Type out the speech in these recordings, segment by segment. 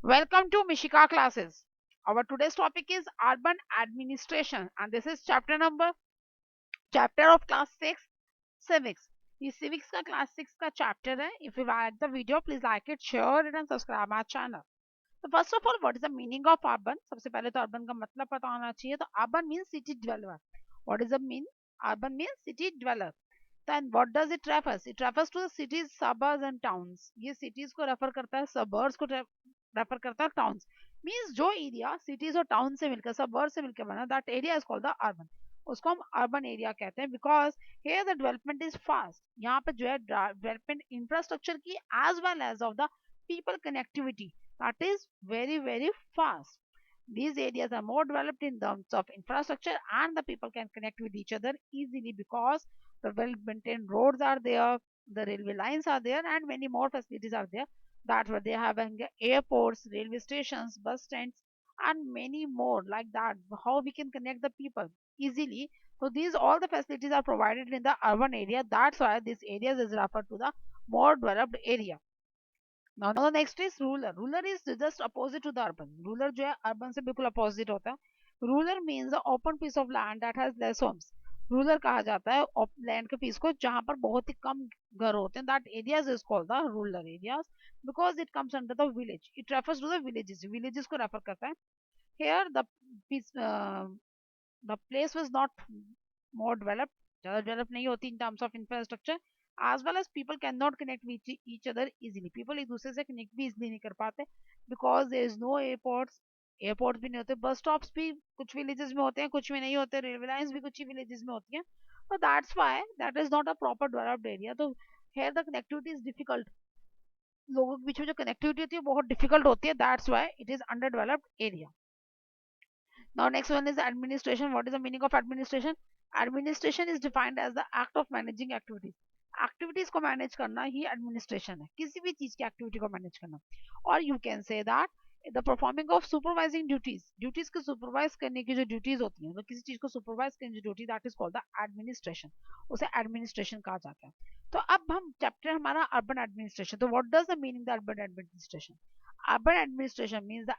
Welcome to Mishika classes. Our today's topic is urban administration and this is chapter of class 6 civics. ये civics का class 6 का chapter है. If you like the video, please like it, share it and subscribe our channel. So first of all, what is the meaning of urban? सबसे पहले तो urban का मतलब पता होना चाहिए. तो urban means city dweller. What is the mean? Urban means city dweller. Then what does it refers? It refers to the cities, suburbs and towns. ये cities को refer करता है, suburbs को refer करता है, towns. Means जो area cities और towns से मिलकर, suburbs से मिलकर बना, that area is called the urban. उसको हम urban area कहते हैं because here the development is fast. यहाँ पे जो है development infrastructure की as well as of the people connectivity that is very fast. These areas are more developed in terms of infrastructure and the people can connect with each other easily because the well-maintained roads are there, the railway lines are there, and many more facilities are there. That's where they have airports, railway stations, bus stands, and many more like that. How we can connect the people easily. So these all the facilities are provided in the urban area. That's why this area is referred to the more developed area. Now the next is rural. Rural is just opposite to the urban. Rural जो है urban से बिल्कुल opposite होता है. Rural means the open piece of land that has less homes. Rural कहा जाता है land के piece को जहाँ पर बहुत ही कम घर होते हैं. That areas is called the rural areas because it comes under the village. It refers to the villages. Villages को refer करता है. Here piece, the place was not more developed. ज़्यादा developed नहीं होती in terms of infrastructure. As well as people cannot connect with each other easily. People एक दूसरे से connect भी easily नहीं कर पाते because there is no airports. Airports भी नहीं होते, बस स्टॉप्स भी कुछ विलेजेस में होते हैं, कुछ में नहीं होते, रेलवे लाइंस भी कुछ ही विलेजेस में होती हैं. तो that's why that is not a proper developed area. तो here the connectivity is difficult. लोगों के बीच में जो कनेक्टिविटी होती है बहुत डिफिकल्ट होती है. That's why it is under developed area. Now next one is administration. What is the meaning of administration? Administration is defined as the act of managing activities. Activities को मैनेज करना ही administration है, किसी भी चीज की activity को manage करना. और you can say that the performing of supervising duties. Duties को सुपरवाइज करने की जो ड्यूटीज होती हैं, मतलब किसी चीज को सुपरवाइज करने की duty, that is called the administration. उसे एडमिनिस्ट्रेशन कहा जाता है. तो अब हम चैप्टर हमारा अर्बन एडमिनिस्ट्रेशन. तो what does the meaning the urban administration? Urban administration means the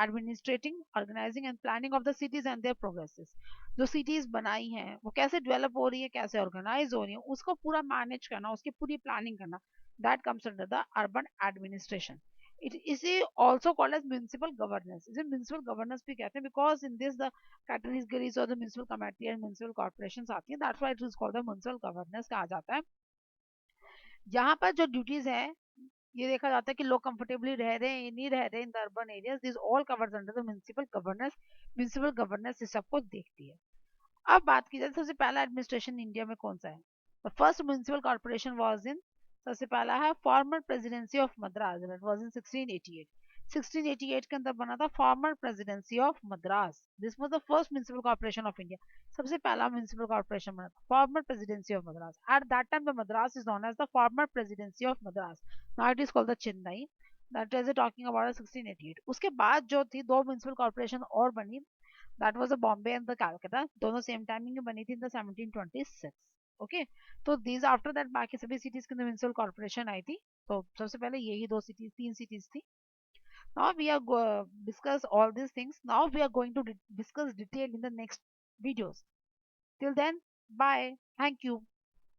administrating, organising and planning of the cities and their progresses. जो सिटीज बनाई हैं वो कैसे डेवलप हो रही है, कैसे ऑर्गेनाइज हो रही है, उसको पूरा मैनेज करना, उसकी पूरी प्लानिंग करना, that comes under the urban administration. It is also called as municipal governance. इसे म्यूनिसिपल गवर्नेंस भी कहते हैं because in this the categories और the municipal committee and municipal corporation आती है. That's why it is called the municipal governance कहा जाता है. यहाँ पर जो ड्यूटीज है ये देखा जाता है कि लोग कंफर्टेबली रह रहे हैं नहीं रह रहे in the urban areas. This all covers under the municipal governance. Municipal governance इस सबको देखती है. अब बात की जाए सबसे पहला एडमिनिस्ट्रेशन इंडिया में कौन सा है. The first municipal corporation was in, सबसे पहला है former presidency of Madras. That was in 1688. 1688 के अंदर बना था former presidency of Madras. This was the first municipal corporation of India. सबसे पहला म्युनिसिपल कॉर्पोरेशन बना था former presidency of Madras. At that time the Madras is known as the former presidency of Madras. Now it is called the Chennai. That is talking about 1688. उसके बाद जो थी दो municipal corporation और बनी. That was the Bombay and the Calcutta. दोनों सेम टाइमिंग में बनी थी इन द 1726. ओके. तो दीज आफ्टर दैट बाकी सभी सिटीज के अंदर म्युनिसिपल कॉर्पोरेशन आई थी. तो सबसे पहले यही दो सिटीज, तीन सिटीज थी. Now we are discuss all these things. Now we are going to discuss detail in the next videos. Till then, bye. Thank you.